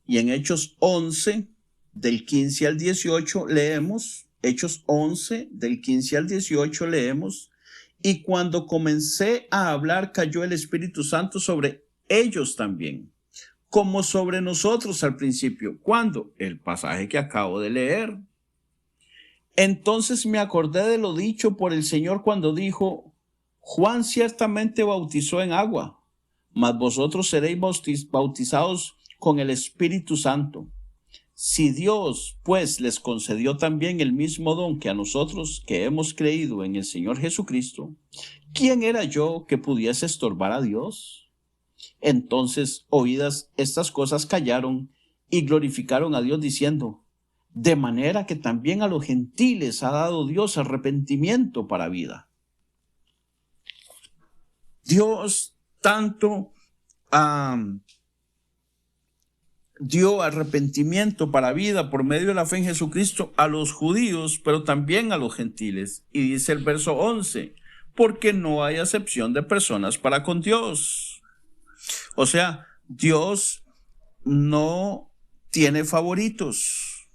Y en Hechos 11, del 15 al 18, leemos, Hechos 11, del 15 al 18, leemos, y cuando comencé a hablar cayó el Espíritu Santo sobre ellos también, como sobre nosotros al principio. ¿Cuándo? El pasaje que acabo de leer. Entonces me acordé de lo dicho por el Señor cuando dijo, Juan ciertamente bautizó en agua, mas vosotros seréis bautizados con el Espíritu Santo. Si Dios, pues, les concedió también el mismo don que a nosotros que hemos creído en el Señor Jesucristo, ¿quién era yo que pudiese estorbar a Dios? Entonces, oídas estas cosas, callaron y glorificaron a Dios diciendo, de manera que también a los gentiles ha dado Dios arrepentimiento para vida. Dios tanto dio arrepentimiento para vida por medio de la fe en Jesucristo a los judíos, pero también a los gentiles. Y dice el verso 11, porque no hay acepción de personas para con Dios. O sea, Dios no tiene favoritos.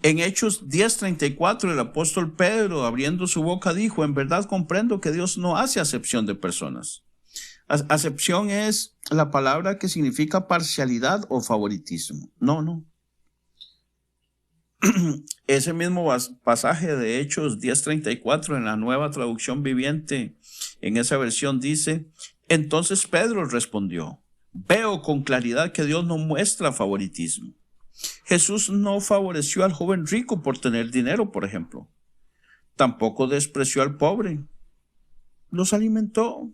En Hechos 10:34, el apóstol Pedro, abriendo su boca, dijo, en verdad comprendo que Dios no hace acepción de personas. Acepción es la palabra que significa parcialidad o favoritismo. No. Ese mismo pasaje de Hechos 10:34 en la Nueva Traducción Viviente, en esa versión dice, entonces Pedro respondió, veo con claridad que Dios no muestra favoritismo. Jesús no favoreció al joven rico por tener dinero, por ejemplo. Tampoco despreció al pobre. Los alimentó.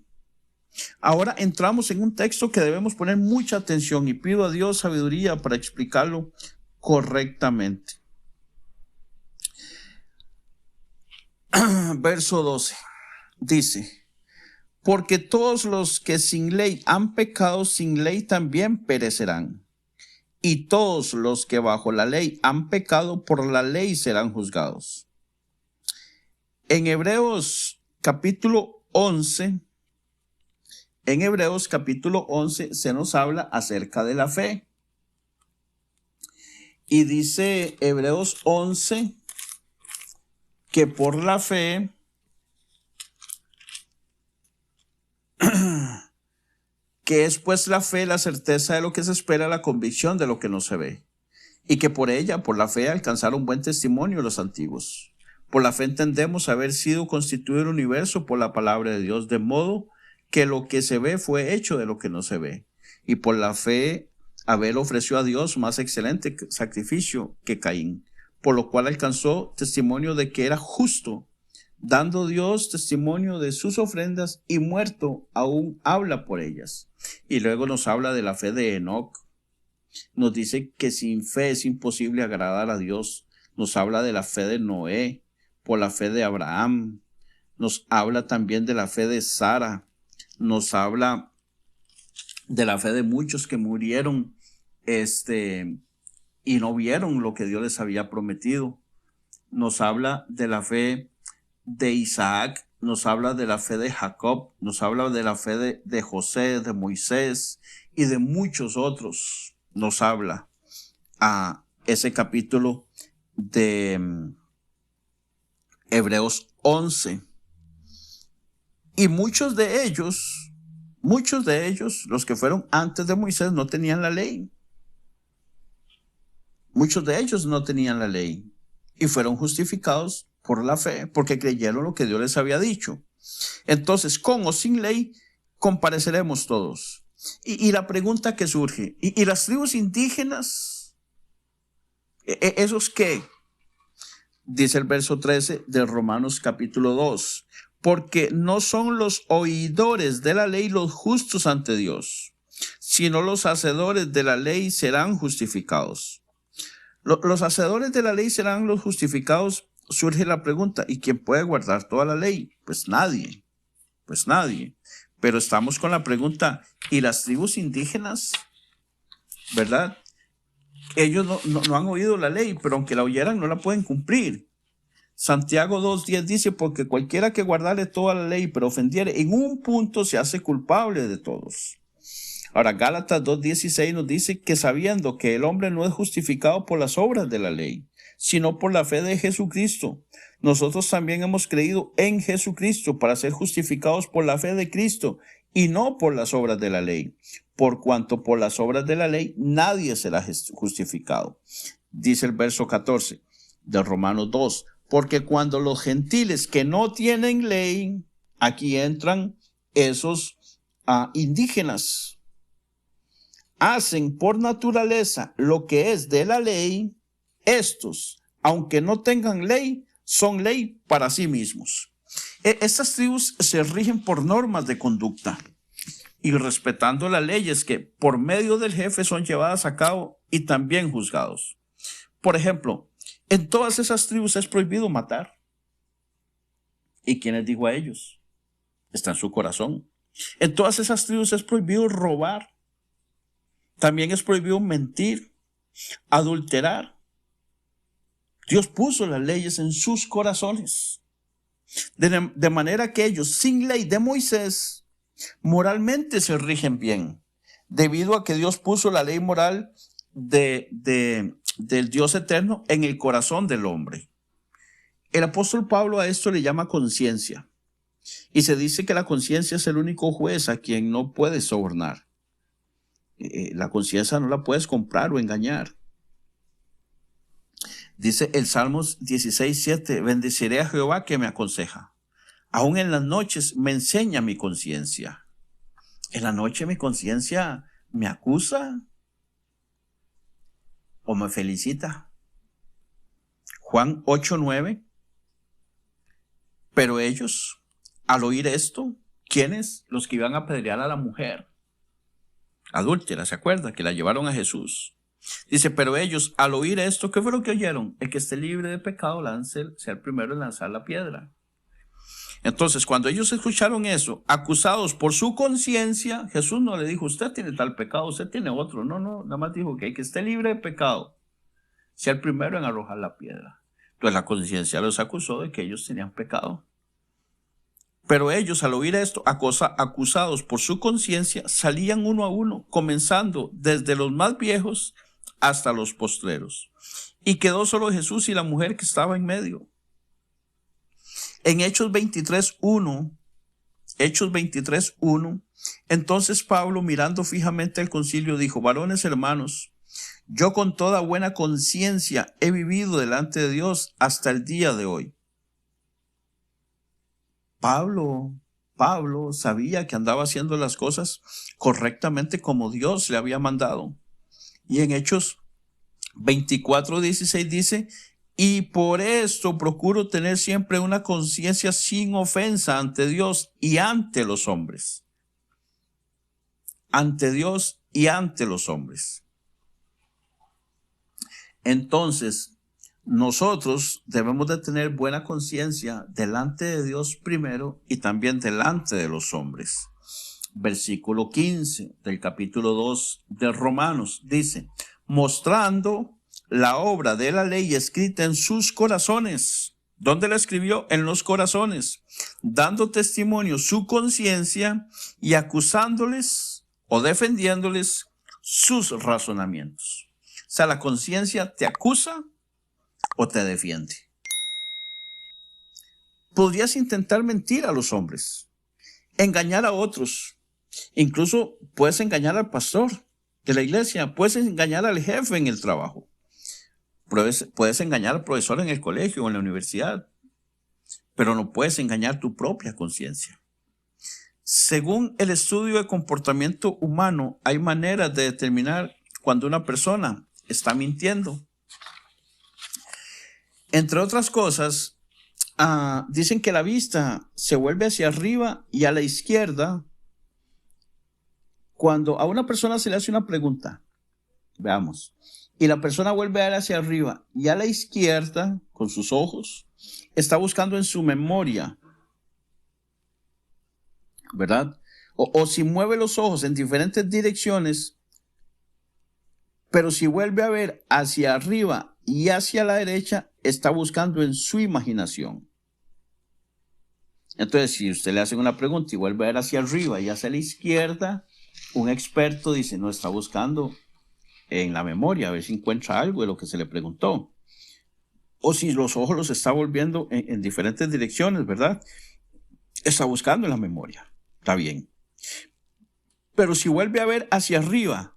Ahora entramos en un texto que debemos poner mucha atención y pido a Dios sabiduría para explicarlo correctamente. Verso 12 dice, porque todos los que sin ley han pecado, sin ley también perecerán. Y todos los que bajo la ley han pecado, por la ley serán juzgados. En Hebreos capítulo 11, se nos habla acerca de la fe. Y dice Hebreos 11 que por la fe que es pues la fe, la certeza de lo que se espera, la convicción de lo que no se ve. Y que por ella, por la fe, alcanzaron buen testimonio los antiguos. Por la fe entendemos haber sido constituido el universo por la palabra de Dios, de modo que lo que se ve fue hecho de lo que no se ve. Y por la fe, Abel ofreció a Dios más excelente sacrificio que Caín, por lo cual alcanzó testimonio de que era justo, dando Dios testimonio de sus ofrendas, y muerto aún habla por ellas. Y luego nos habla de la fe de Enoc. Nos dice que sin fe es imposible agradar a Dios. Nos habla de la fe de Noé, por la fe de Abraham. Nos habla también de la fe de Sara. Nos habla de la fe de muchos que murieron y no vieron lo que Dios les había prometido. Nos habla de la fe de Isaac, nos habla de la fe de Jacob, nos habla de la fe de José, de Moisés y de muchos otros. Nos habla a ese capítulo de Hebreos 11. Y muchos de ellos, los que fueron antes de Moisés, no tenían la ley. Muchos de ellos no tenían la ley y fueron justificados por la fe, porque creyeron lo que Dios les había dicho. Entonces, con o sin ley, compareceremos todos. Y la pregunta que surge, ¿y las tribus indígenas? ¿Esos qué? Dice el verso 13 de Romanos capítulo 2. Porque no son los oidores de la ley los justos ante Dios, sino los hacedores de la ley serán justificados. Los hacedores de la ley serán los justificados. Surge la pregunta, ¿y quién puede guardar toda la ley? Pues nadie. Pero estamos con la pregunta, ¿y las tribus indígenas? ¿Verdad? Ellos no han oído la ley, pero aunque la oyeran no la pueden cumplir. Santiago 2:10 dice, porque cualquiera que guardare toda la ley, pero ofendiere en un punto, se hace culpable de todos. Ahora, Gálatas 2:16 nos dice que sabiendo que el hombre no es justificado por las obras de la ley, sino por la fe de Jesucristo, nosotros también hemos creído en Jesucristo para ser justificados por la fe de Cristo y no por las obras de la ley, por cuanto por las obras de la ley nadie será justificado. Dice el verso 14 de Romanos 2, porque cuando los gentiles que no tienen ley, aquí entran esos indígenas, hacen por naturaleza lo que es de la ley, estos, aunque no tengan ley, son ley para sí mismos. Estas tribus se rigen por normas de conducta y respetando las leyes que por medio del jefe son llevadas a cabo y también juzgados. Por ejemplo, en todas esas tribus es prohibido matar. ¿Y quién les dijo a ellos? Está en su corazón. En todas esas tribus es prohibido robar. También es prohibido mentir, adulterar. Dios puso las leyes en sus corazones. De manera que ellos, sin ley de Moisés, moralmente se rigen bien, debido a que Dios puso la ley moral del Dios eterno en el corazón del hombre. El apóstol Pablo a esto le llama conciencia. Y se dice que la conciencia es el único juez a quien no puedes sobornar. La conciencia no la puedes comprar o engañar. Dice el Salmos 16:7, bendeciré a Jehová que me aconseja. Aún en las noches me enseña mi conciencia. En la noche mi conciencia me acusa o me felicita. Juan 8:9. Pero ellos, al oír esto, ¿quiénes? Los que iban a apedrear a la mujer adúltera, ¿se acuerda? Que la llevaron a Jesús. Dice, pero ellos, al oír esto, ¿qué fue lo que oyeron? El que esté libre de pecado, sea el primero en lanzar la piedra. Entonces, cuando ellos escucharon eso, acusados por su conciencia, Jesús no le dijo, usted tiene tal pecado, usted tiene otro. No, nada más dijo que el que esté libre de pecado, sea el primero en arrojar la piedra. Entonces la conciencia los acusó de que ellos tenían pecado. Pero ellos, al oír esto, acusados por su conciencia, salían uno a uno, comenzando desde los más viejos hasta los postreros. Y quedó solo Jesús y la mujer que estaba en medio. En Hechos 23:1, entonces Pablo, mirando fijamente al concilio, dijo, varones hermanos, yo con toda buena conciencia he vivido delante de Dios hasta el día de hoy. Pablo sabía que andaba haciendo las cosas correctamente como Dios le había mandado. Y en Hechos 24:16 dice, y por esto procuro tener siempre una conciencia sin ofensa ante Dios y ante los hombres. Ante Dios y ante los hombres. Entonces, nosotros debemos de tener buena conciencia delante de Dios primero y también delante de los hombres. Versículo 15 del capítulo 2 de Romanos dice, mostrando la obra de la ley escrita en sus corazones. ¿Dónde la escribió? En los corazones, dando testimonio su conciencia y acusándoles o defendiéndoles sus razonamientos. O sea, la conciencia te acusa o te defiende. Podrías intentar mentir a los hombres, engañar a otros, incluso puedes engañar al pastor de la iglesia, puedes engañar al jefe en el trabajo, puedes engañar al profesor en el colegio o en la universidad, pero no puedes engañar tu propia conciencia. Según el estudio de comportamiento humano, hay maneras de determinar cuando una persona está mintiendo. Entre otras cosas, dicen que la vista se vuelve hacia arriba y a la izquierda cuando a una persona se le hace una pregunta. Veamos. y la persona vuelve a ver hacia arriba y a la izquierda, con sus ojos, está buscando en su memoria, ¿verdad? O si mueve los ojos en diferentes direcciones, pero si vuelve a ver hacia arriba y hacia la derecha, está buscando en su imaginación. Entonces, si usted le hace una pregunta y vuelve a ver hacia arriba y hacia la izquierda, un experto dice, no, está buscando en la memoria, a ver si encuentra algo de lo que se le preguntó. O si los ojos los está volviendo en diferentes direcciones, ¿verdad? Está buscando en la memoria. Está bien. Pero si vuelve a ver hacia arriba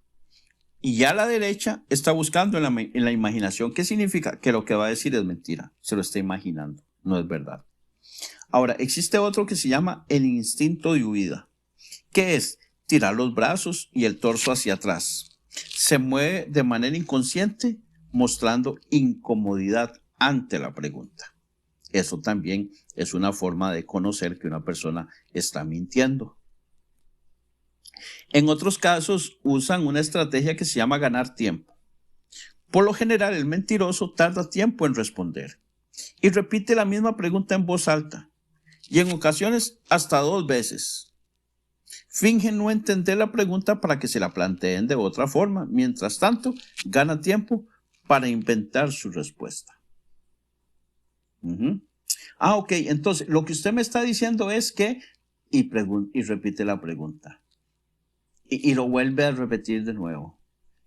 y ya a la derecha, está buscando en la imaginación. ¿Qué significa? Que lo que va a decir es mentira. Se lo está imaginando. No es verdad. Ahora, existe otro que se llama el instinto de huida. ¿Qué es? Tirar los brazos y el torso hacia atrás. Se mueve de manera inconsciente, mostrando incomodidad ante la pregunta. Eso también es una forma de conocer que una persona está mintiendo. En otros casos usan una estrategia que se llama ganar tiempo. Por lo general, el mentiroso tarda tiempo en responder y repite la misma pregunta en voz alta y en ocasiones hasta 2 veces. Finge no entender la pregunta para que se la planteen de otra forma. Mientras tanto, gana tiempo para inventar su respuesta. Ok, entonces lo que usted me está diciendo es que, y repite la pregunta. Y lo vuelve a repetir de nuevo.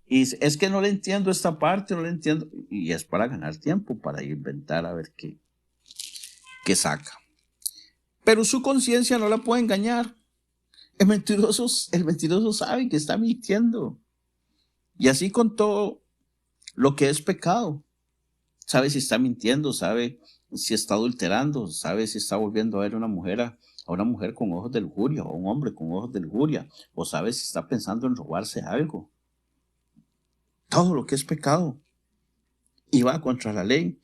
Y dice, es que no le entiendo esta parte, no le entiendo. Y es para ganar tiempo, para inventar a ver qué saca. Pero su conciencia no la puede engañar. El mentiroso sabe que está mintiendo. Y así con todo lo que es pecado. Sabe si está mintiendo, sabe si está adulterando, sabe si está volviendo a ver a una mujer con ojos de lujuria, o a un hombre con ojos de lujuria, o sabe si está pensando en robarse algo. Todo lo que es pecado y va contra la ley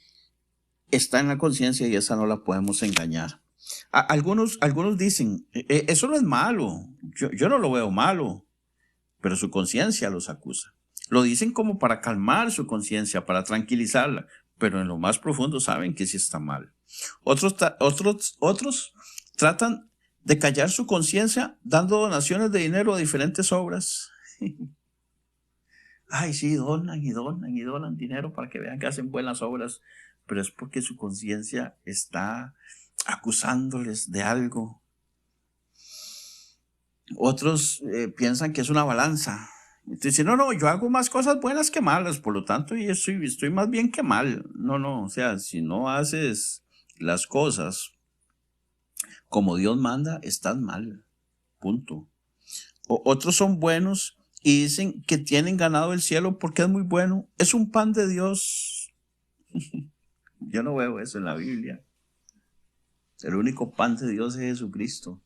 está en la conciencia y esa no la podemos engañar. Algunos dicen, eso no es malo, yo no lo veo malo, pero su conciencia los acusa. Lo dicen como para calmar su conciencia, para tranquilizarla, pero en lo más profundo saben que sí está mal. Otros tratan de callar su conciencia dando donaciones de dinero a diferentes obras. Ay, sí, donan dinero para que vean que hacen buenas obras, pero es porque su conciencia está acusándoles de algo. Otros piensan que es una balanza. Entonces dicen, no, yo hago más cosas buenas que malas, por lo tanto yo estoy más bien que mal. No, o sea, si no haces las cosas como Dios manda, estás mal, punto. Otros son buenos y dicen que tienen ganado el cielo porque es muy bueno. Es un pan de Dios. Yo no veo eso en la Biblia. El único pan de Dios es Jesucristo.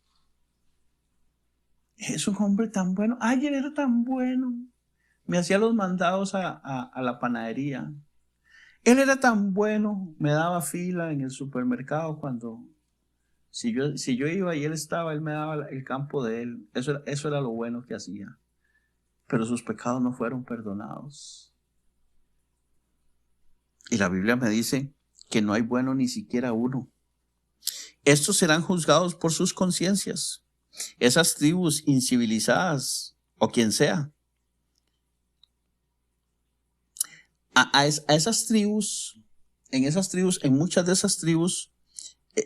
Es un hombre tan bueno. Ay, él era tan bueno. Me hacía los mandados a la panadería. Él era tan bueno. Me daba fila en el supermercado cuando... Si yo iba y él estaba, él me daba el campo de él. Eso era lo bueno que hacía. Pero sus pecados no fueron perdonados. Y la Biblia me dice que no hay bueno ni siquiera uno. Estos serán juzgados por sus conciencias. Esas tribus incivilizadas, o quien sea. A esas tribus, en muchas de esas tribus,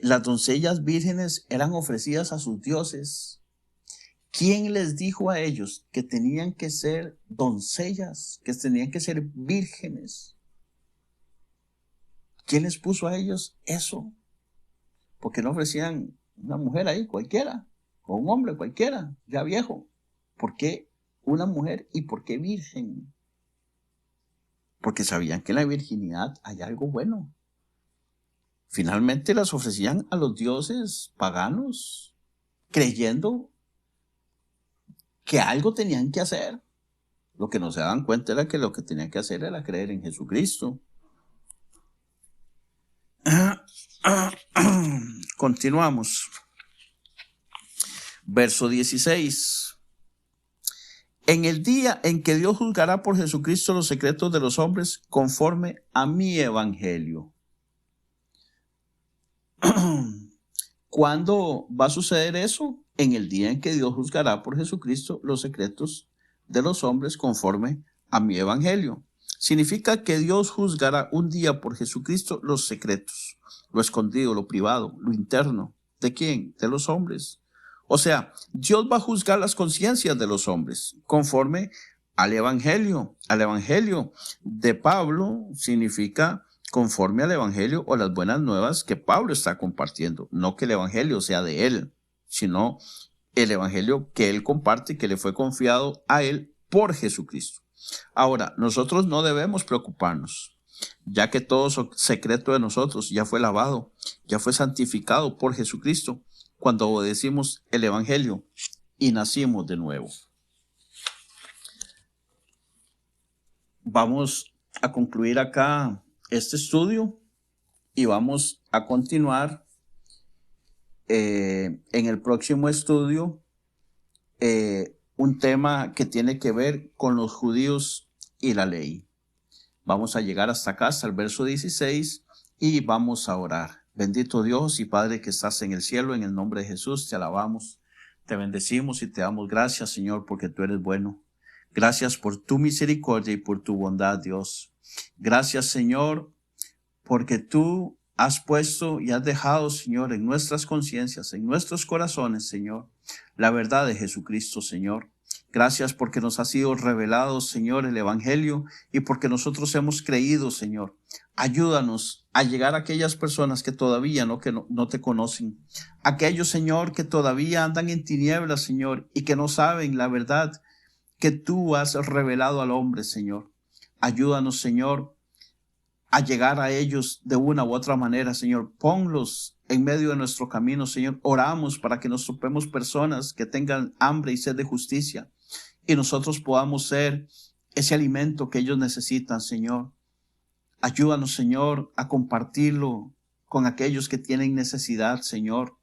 las doncellas vírgenes eran ofrecidas a sus dioses. ¿Quién les dijo a ellos que tenían que ser doncellas, que tenían que ser vírgenes? ¿Quién les puso a ellos eso? Porque no ofrecían una mujer ahí cualquiera, o un hombre cualquiera, ya viejo. ¿Por qué una mujer y por qué virgen? Porque sabían que en la virginidad hay algo bueno. Finalmente las ofrecían a los dioses paganos, creyendo que algo tenían que hacer. Lo que no se daban cuenta era que lo que tenían que hacer era creer en Jesucristo. Continuamos. Verso 16. En el día en que Dios juzgará por Jesucristo los secretos de los hombres conforme a mi evangelio. ¿Cuándo va a suceder eso? En el día en que Dios juzgará por Jesucristo los secretos de los hombres conforme a mi evangelio. Significa que Dios juzgará un día por Jesucristo los secretos, lo escondido, lo privado, lo interno. ¿De quién? De los hombres. O sea, Dios va a juzgar las conciencias de los hombres conforme al evangelio. Al evangelio de Pablo significa conforme al evangelio o las buenas nuevas que Pablo está compartiendo. No que el evangelio sea de él, sino el evangelio que él comparte, que le fue confiado a él por Jesucristo. Ahora, nosotros no debemos preocuparnos, ya que todo secreto de nosotros ya fue lavado, ya fue santificado por Jesucristo cuando obedecimos el evangelio y nacimos de nuevo. Vamos a concluir acá este estudio y vamos a continuar en el próximo estudio un tema que tiene que ver con los judíos y la ley. Vamos a llegar hasta acá, hasta el verso 16, y vamos a orar. Bendito Dios y Padre que estás en el cielo, en el nombre de Jesús te alabamos, te bendecimos y te damos gracias, Señor, porque tú eres bueno. Gracias por tu misericordia y por tu bondad, Dios. Gracias, Señor, porque tú has puesto y has dejado, Señor, en nuestras conciencias, en nuestros corazones, Señor, la verdad de Jesucristo, Señor. Gracias porque nos ha sido revelado, Señor, el evangelio y porque nosotros hemos creído, Señor. Ayúdanos a llegar a aquellas personas que todavía no te conocen. Aquellos, Señor, que todavía andan en tinieblas, Señor, y que no saben la verdad que tú has revelado al hombre, Señor. Ayúdanos, Señor, a llegar a ellos de una u otra manera, Señor. Ponlos en medio de nuestro camino, Señor. Oramos para que nos topemos personas que tengan hambre y sed de justicia y nosotros podamos ser ese alimento que ellos necesitan, Señor. Ayúdanos, Señor, a compartirlo con aquellos que tienen necesidad, Señor,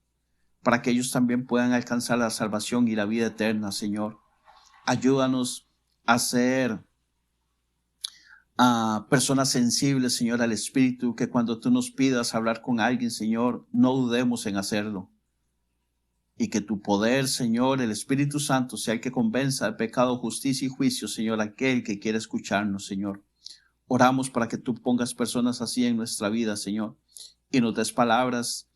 para que ellos también puedan alcanzar la salvación y la vida eterna, Señor. Ayúdanos a ser personas sensibles, Señor, al Espíritu, que cuando tú nos pidas hablar con alguien, Señor, no dudemos en hacerlo. Y que tu poder, Señor, el Espíritu Santo, sea el que convenza de pecado, justicia y juicio, Señor, aquel que quiere escucharnos, Señor. Oramos para que tú pongas personas así en nuestra vida, Señor, y nos des palabras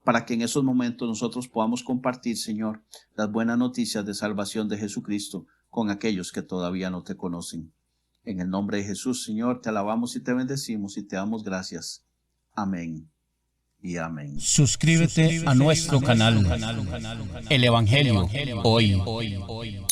para que en esos momentos nosotros podamos compartir, Señor, las buenas noticias de salvación de Jesucristo con aquellos que todavía no te conocen. En el nombre de Jesús, Señor, te alabamos y te bendecimos y te damos gracias. Amén y amén. Suscríbete a nuestro canal, El Evangelio Hoy.